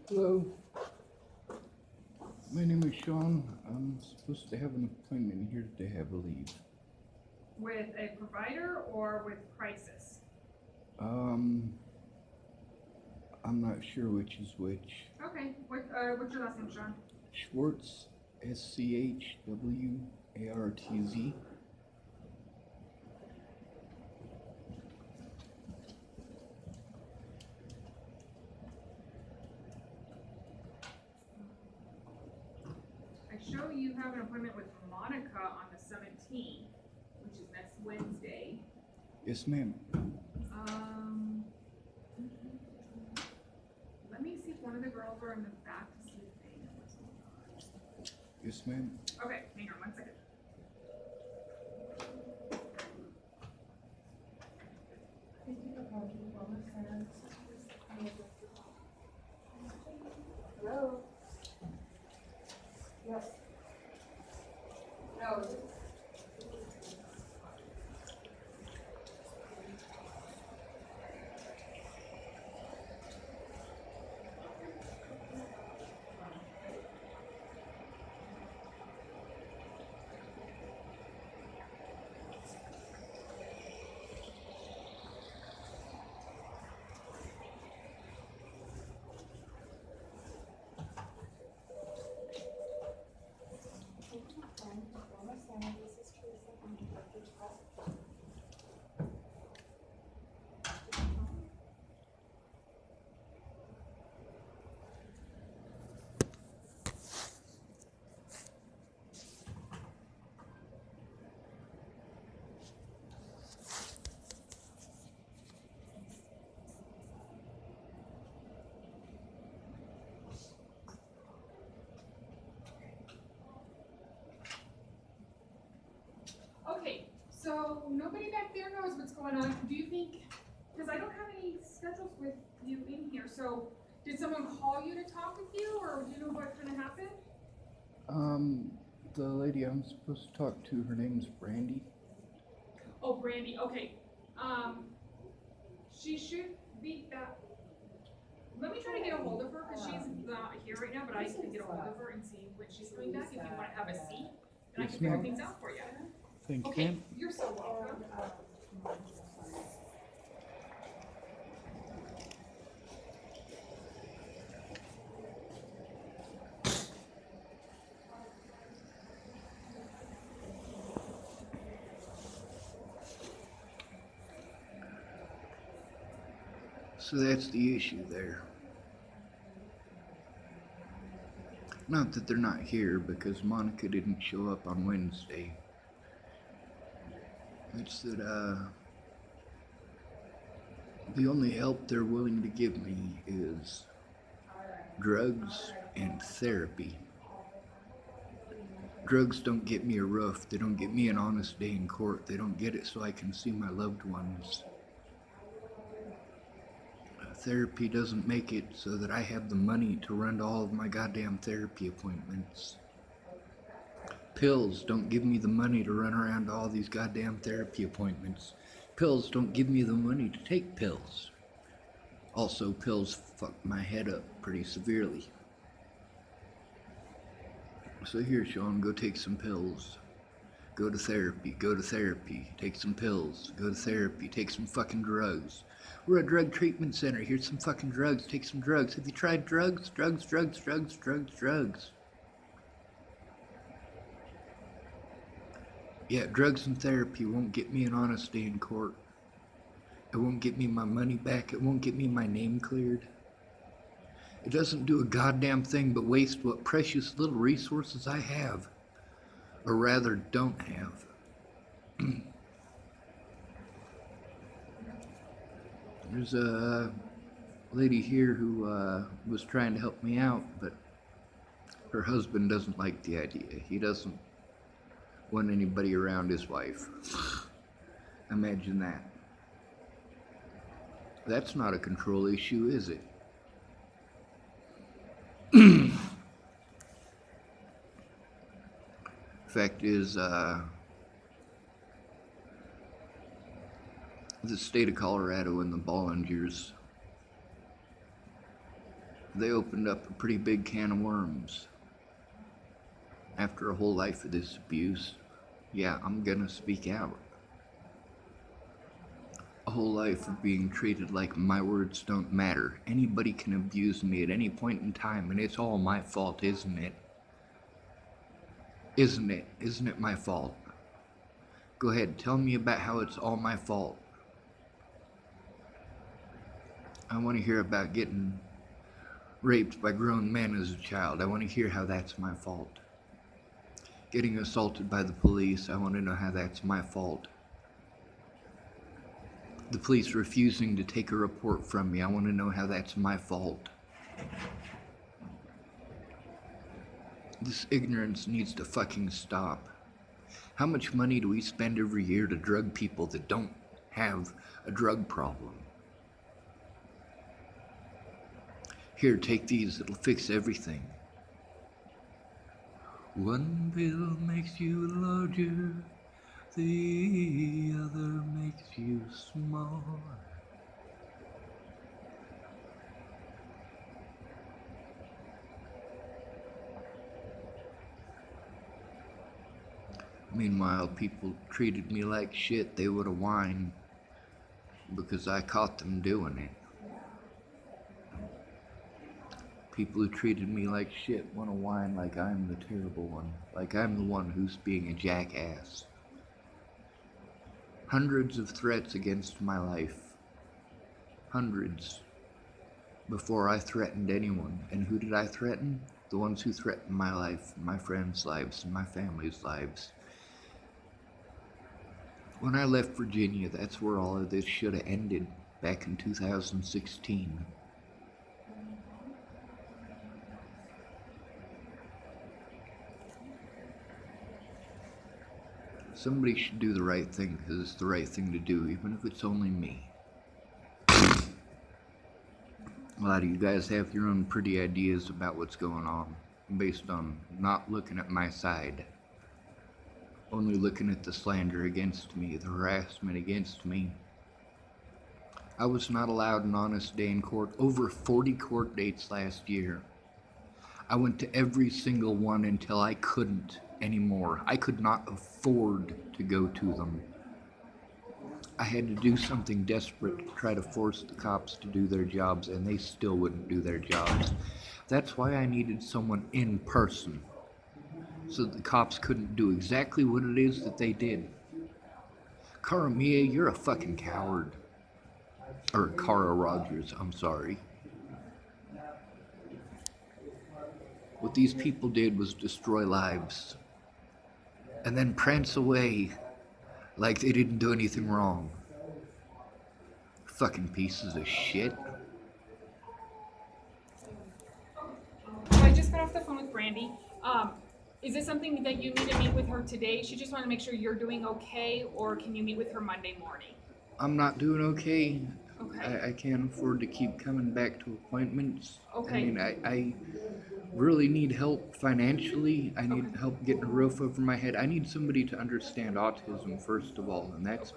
Hello, my name is Sean. I'm supposed to have an appointment here today, I believe. With a provider or with crisis? Um, I'm not sure which is which. Okay, what's your last name, Sean? Schwartz, Schwartz. I show you have an appointment with Monica on the 17th, which is next Wednesday. Yes, ma'am. Let me see if one of the girls are in the back to see if they know what's going on. Yes, ma'am. Okay, hang on 1 second. Hello? Yes. No. Okay, so nobody back there knows what's going on. Do you think, because I don't have any schedules with you in here, so did someone call you to talk with you, or do you know what kind of happened? The lady I'm supposed to talk to, her name's Brandy. Oh, Brandy, okay. She should be that. Let me try to get a hold of her, because she's not here right now, but I can get a hold of her and see when she's coming back, if you want to have a seat, and I Yes, can figure ma'am. things out for you. Thank you, Okay, ma'am. you're so welcome. So that's the issue there. Not that they're not here, because Monica didn't show up on Wednesday. It's that, the only help they're willing to give me is drugs and therapy. Drugs don't get me a roof. They don't get me an honest day in court. They don't get it so I can see my loved ones. Therapy doesn't make it so that I have the money to run to all of my goddamn therapy appointments. Pills don't give me the money to run around to all these goddamn therapy appointments. Pills don't give me the money to take pills. Also, pills fuck my head up pretty severely. So here, Sean, go take some pills. Go to therapy, take some pills. Go to therapy, take some fucking drugs. We're a drug treatment center. Here's some fucking drugs. Take some drugs. Have you tried drugs? Drugs. Yeah, drugs and therapy won't get me an honest day in court. It won't get me my money back. It won't get me my name cleared. It doesn't do a goddamn thing but waste what precious little resources I have. Or rather, don't have. There's a lady here who was trying to help me out, but her husband doesn't like the idea. He doesn't want anybody around his wife. Imagine that. That's not a control issue, is it? Fact is, the state of Colorado and the Bollingers They opened up a pretty big can of worms. After a whole life of this abuse, yeah, I'm gonna speak out. A whole life of being treated like my words don't matter. Anybody can abuse me at any point in time, and it's all my fault, isn't it? Isn't it? Isn't it my fault? Go ahead, tell me about how it's all my fault. I want to hear about getting raped by grown men as a child. I want to hear how that's my fault. Getting assaulted by the police, I want to know how that's my fault. The police refusing to take a report from me, I want to know how that's my fault. This ignorance needs to fucking stop. How much money do we spend every year to drug people that don't have a drug problem? Here, take these, it'll fix everything. One pill makes you larger, the other makes you small. Meanwhile, people treated me like shit. They would have whined because I caught them doing it. People who treated me like shit want to whine like I'm the terrible one, like I'm the one who's being a jackass. Hundreds of threats against my life. Hundreds. Before I threatened anyone. And who did I threaten? The ones who threatened my life, my friends' lives, and my family's lives. When I left Virginia, that's where all of this should have ended, back in 2016. Somebody should do the right thing, because it's the right thing to do, even if it's only me. A lot of you guys have your own pretty ideas about what's going on, based on not looking at my side. Only looking at the slander against me, the harassment against me. I was not allowed an honest day in court. Over 40 court dates last year. I went to every single one until I couldn't anymore. I could not afford to go to them. I had to do something desperate to try to force the cops to do their jobs, and they still wouldn't do their jobs. That's why I needed someone in person, so that the cops couldn't do exactly what it is that they did. Cara Mia, you're a fucking coward. Or Cara Rogers, I'm sorry. What these people did was destroy lives. And then prance away like they didn't do anything wrong. Fucking pieces of shit. So I just got off the phone with Brandy. Is this something that you need to meet with her today? She just wanted to make sure you're doing okay, or can you meet with her Monday morning? I'm not doing okay. Okay. I can't afford to keep coming back to appointments. Okay. I mean, I really need help financially. I need help getting a roof over my head. I need somebody to understand autism, first of all, and that's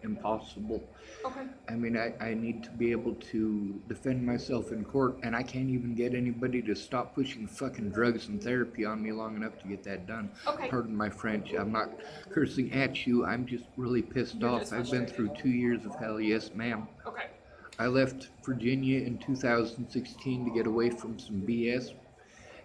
impossible. Okay. I mean, I need to be able to defend myself in court, and I can't even get anybody to stop pushing fucking drugs and therapy on me long enough to get that done. Okay. Pardon my French. I'm not cursing at you. I'm just really pissed You're off. just I've been through 2 years of hell. Yes, ma'am. Okay. I left Virginia in 2016 to get away from some BS,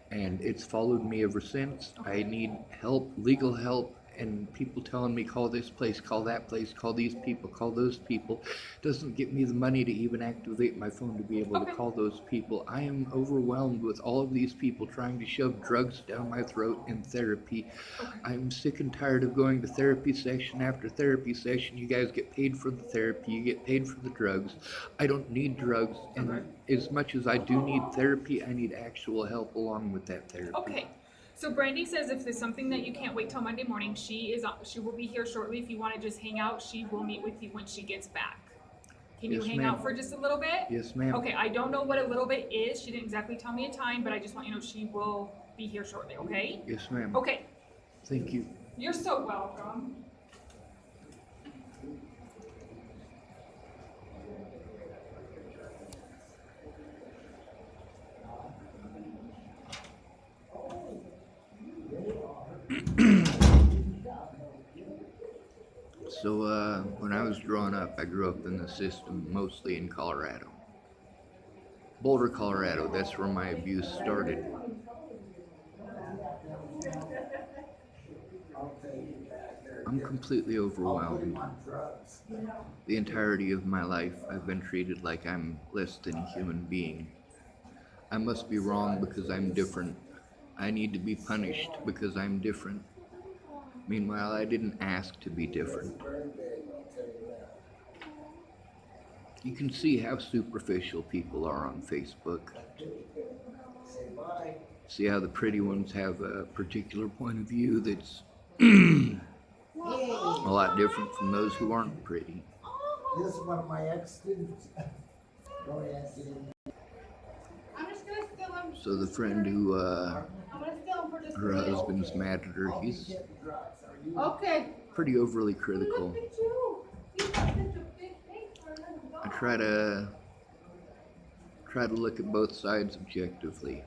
and it's followed me ever since. I need help, legal help, and people telling me call this place, call that place, call these people, call those people, doesn't get me the money to even activate my phone to be able to call those people. I am overwhelmed with all of these people trying to shove drugs down my throat in therapy. I'm sick and tired of going to therapy session after therapy session. You guys get paid for the therapy, you get paid for the drugs. I don't need drugs, and as much as I do need therapy, I need actual help along with that therapy. Okay. So Brandy says if there's something that you can't wait till Monday morning, she will be here shortly. If you want to just hang out, she will meet with you when she gets back. Can you Yes, hang ma'am. out for just a little bit? Yes, ma'am. Okay, I don't know what a little bit is. She didn't exactly tell me a time, but I just want you to know she will be here shortly, okay? Yes, ma'am. Okay. Thank you. You're so welcome. So, when I was growing up, I grew up in the system, mostly in Colorado. Boulder, Colorado, that's where my abuse started. I'm completely overwhelmed. The entirety of my life, I've been treated like I'm less than a human being. I must be wrong because I'm different. I need to be punished because I'm different. Meanwhile, I didn't ask to be different. You can see how superficial people are on Facebook. See how the pretty ones have a particular point of view that's a lot different from those who aren't pretty. This is one of my ex-students. Go ahead, I'm just gonna steal them. So the friend who I'm gonna steal them for just her a minute. husband's mad at her, he's Okay. pretty overly critical. Look at you. You got such a big face for a little dog. I try to look at both sides objectively,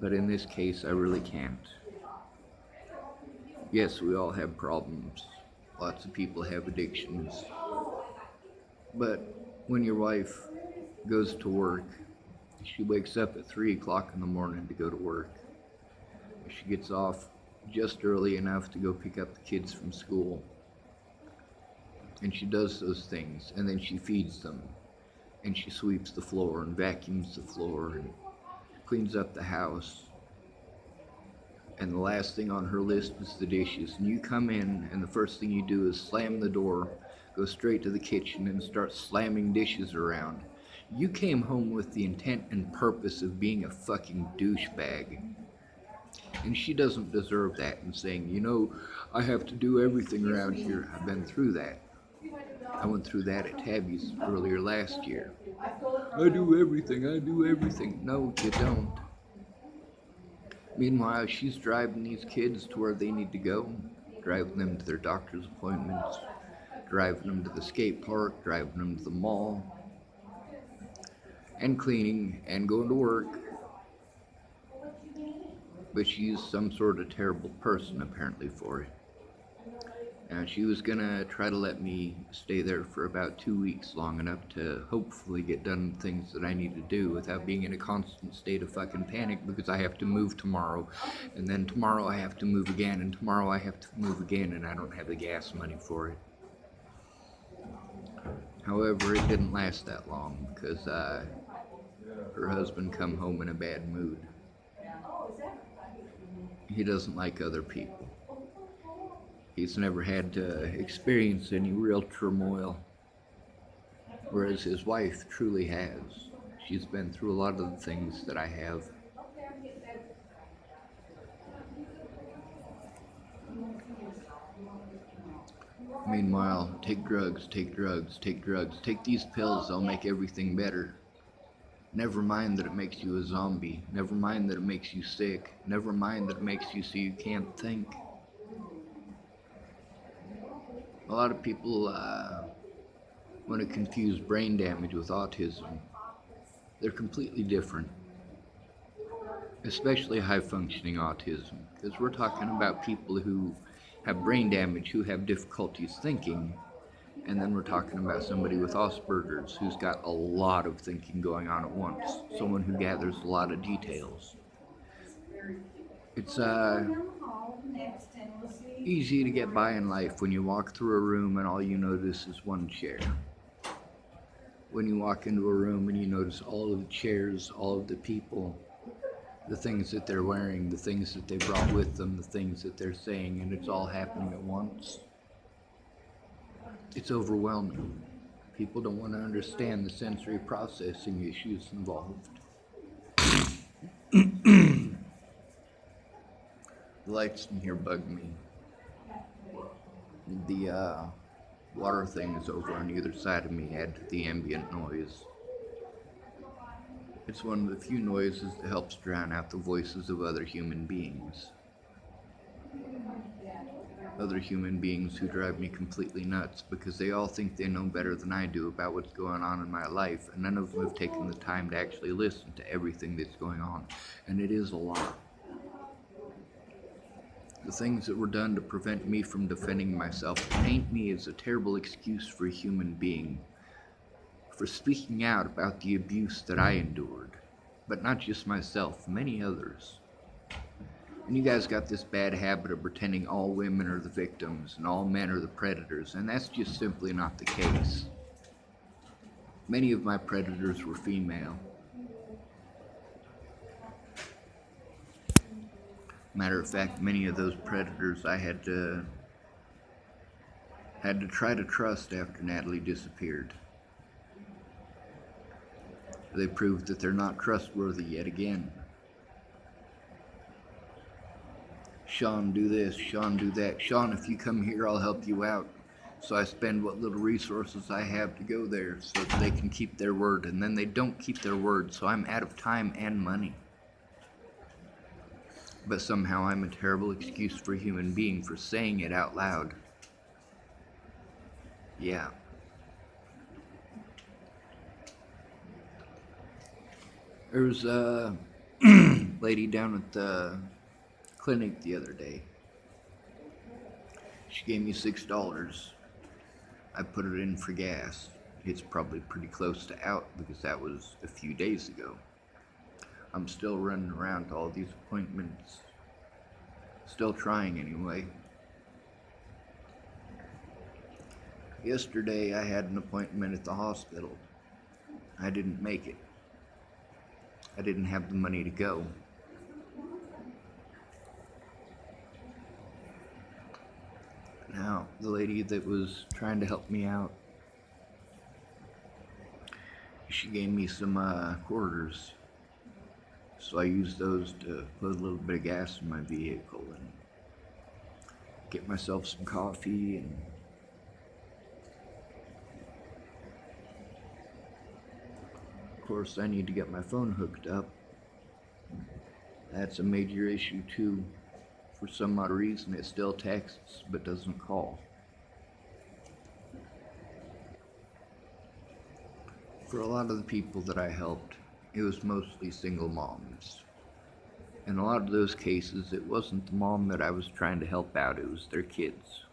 but in this case I really can't. Yes, we all have problems. Lots of people have addictions. But when your wife goes to work, she wakes up at 3 o'clock in the morning to go to work. She gets off just early enough to go pick up the kids from school. And she does those things, and then she feeds them. And she sweeps the floor and vacuums the floor and cleans up the house. And the last thing on her list is the dishes. And you come in, and the first thing you do is slam the door, go straight to the kitchen, and start slamming dishes around. You came home with the intent and purpose of being a fucking douchebag. And she doesn't deserve that, and saying, you know, I have to do everything around here. I've been through that. I went through that at Tabby's earlier last year. I do everything. No, you don't. Meanwhile, she's driving these kids to where they need to go, driving them to their doctor's appointments, driving them to the skate park, driving them to the mall, and cleaning and going to work. But she's some sort of terrible person, apparently, for it. And she was gonna try to let me stay there for about 2 weeks, long enough to hopefully get done things that I need to do without being in a constant state of fucking panic, because I have to move tomorrow, and then tomorrow I have to move again, and tomorrow I have to move again, and I don't have the gas money for it. However, it didn't last that long, because her husband come home in a bad mood. He doesn't like other people. He's never had to experience any real turmoil, whereas his wife truly has. She's been through a lot of the things that I have. Meanwhile, take drugs, take these pills, they'll make everything better. Never mind that it makes you a zombie. Never mind that it makes you sick. Never mind that it makes you so you can't think. A lot of people want to confuse brain damage with autism. They're completely different. Especially high-functioning autism. Because we're talking about people who have brain damage, who have difficulties thinking. And then we're talking about somebody with Asperger's who's got a lot of thinking going on at once. Someone who gathers a lot of details. It's easy to get by in life when you walk through a room and all you notice is one chair. When you walk into a room and you notice all of the chairs, all of the people, the things that they're wearing, the things that they brought with them, the things that they're saying, and it's all happening at once. It's overwhelming. People don't want to understand the sensory processing issues involved. The lights in here bug me. The water thing is over on either side of me, add to the ambient noise. It's one of the few noises that helps drown out the voices of other human beings. Other human beings who drive me completely nuts because they all think they know better than I do about what's going on in my life, and none of them have taken the time to actually listen to everything that's going on, and it is a lot. The things that were done to prevent me from defending myself paint me as a terrible excuse for a human being, for speaking out about the abuse that I endured. But not just myself, many others. And you guys got this bad habit of pretending all women are the victims and all men are the predators, and that's just simply not the case. Many of my predators were female. Matter of fact, many of those predators I had to try to trust after Natalie disappeared. They proved that they're not trustworthy yet again. Sean, do this. Sean, do that. Sean, if you come here, I'll help you out. So I spend what little resources I have to go there so that they can keep their word. And then they don't keep their word, so I'm out of time and money. But somehow I'm a terrible excuse for a human being for saying it out loud. Yeah. There was a lady down at the clinic the other day. She gave me $6. I put it in for gas. It's probably pretty close to out because that was a few days ago. I'm still running around to all these appointments. Still trying anyway. Yesterday I had an appointment at the hospital. I didn't make it. I didn't have the money to go. Now, the lady that was trying to help me out, she gave me some quarters. So I used those to put a little bit of gas in my vehicle and get myself some coffee and of course I need to get my phone hooked up. That's a major issue too. For some odd reason it still texts but doesn't call. For a lot of the people that I helped, it was mostly single moms. In a lot of those cases, it wasn't the mom that I was trying to help out, it was their kids.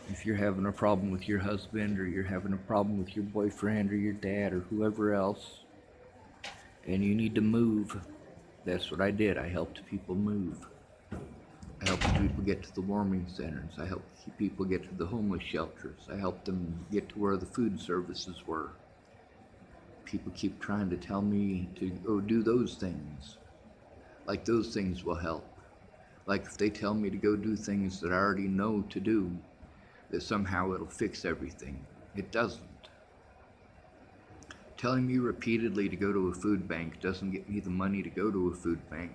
If you're having a problem with your husband, or you're having a problem with your boyfriend, or your dad, or whoever else, and you need to move, that's what I did. I helped people move. I helped people get to the warming centers. I helped people get to the homeless shelters. I helped them get to where the food services were. People keep trying to tell me to go do those things. Like those things will help. Like if they tell me to go do things that I already know to do, that somehow it'll fix everything. It doesn't. Telling me repeatedly to go to a food bank doesn't get me the money to go to a food bank.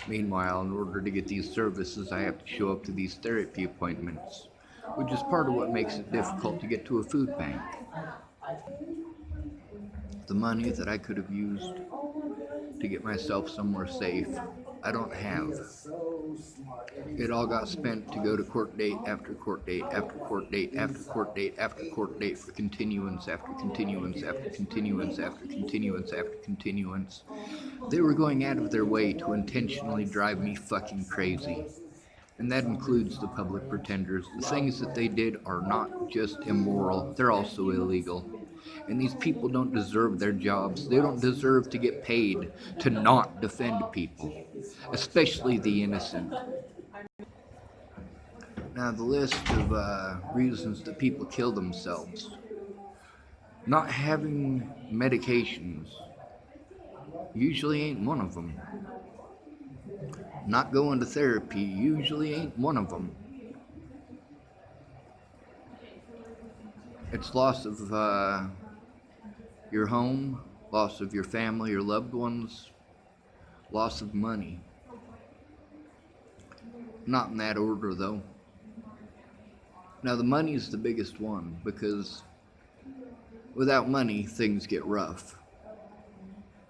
Meanwhile, in order to get these services, I have to show up to these therapy appointments, which is part of what makes it difficult to get to a food bank. The money that I could have used to get myself somewhere safe, I don't have. It all got spent to go to court date after court date after court date after court date after court date for continuance after continuance after continuance after continuance after continuance. They were going out of their way to intentionally drive me fucking crazy. And that includes the public pretenders. The things that they did are not just immoral, they're also illegal. And these people don't deserve their jobs. They don't deserve to get paid to not defend people, especially the innocent. Now, the list of reasons that people kill themselves. Not having medications usually ain't one of them. Not going to therapy usually ain't one of them. It's loss of your home, loss of your family or loved ones, loss of money. Not in that order though. Now the money is the biggest one because without money things get rough.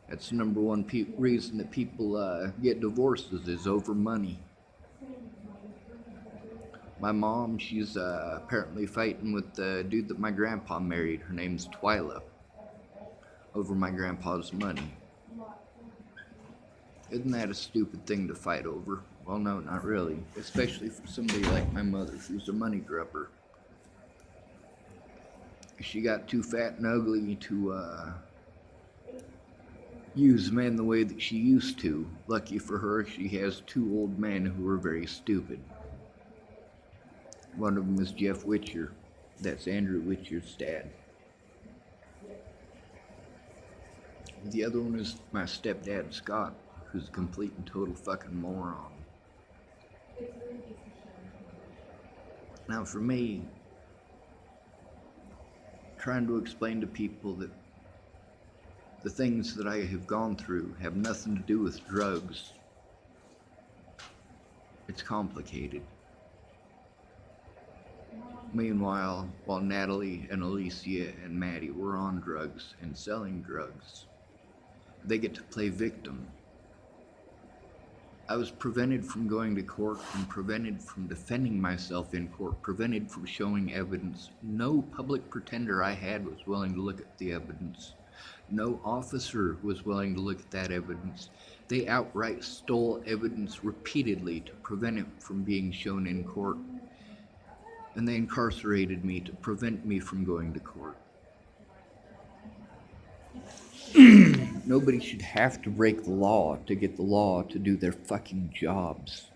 That's the number one reason that people get divorces is over money. My mom, she's apparently fighting with the dude that my grandpa married. Her name's Twyla. Over my grandpa's money. Isn't that a stupid thing to fight over? Well, no, not really. Especially for somebody like my mother, who's a money grubber. She got too fat and ugly to use men the way that she used to. Lucky for her, she has two old men who are very stupid. One of them is Jeff Witcher. That's Andrew Witcher's dad. The other one is my stepdad, Scott, who's a complete and total fucking moron. Now, for me, trying to explain to people that the things that I have gone through have nothing to do with drugs, it's complicated. Meanwhile, while Natalie and Alicia and Maddie were on drugs and selling drugs, they get to play victim. I was prevented from going to court and prevented from defending myself in court, prevented from showing evidence. No public pretender I had was willing to look at the evidence. No officer was willing to look at that evidence. They outright stole evidence repeatedly to prevent it from being shown in court. And they incarcerated me to prevent me from going to court. Nobody should have to break the law to get the law to do their fucking jobs.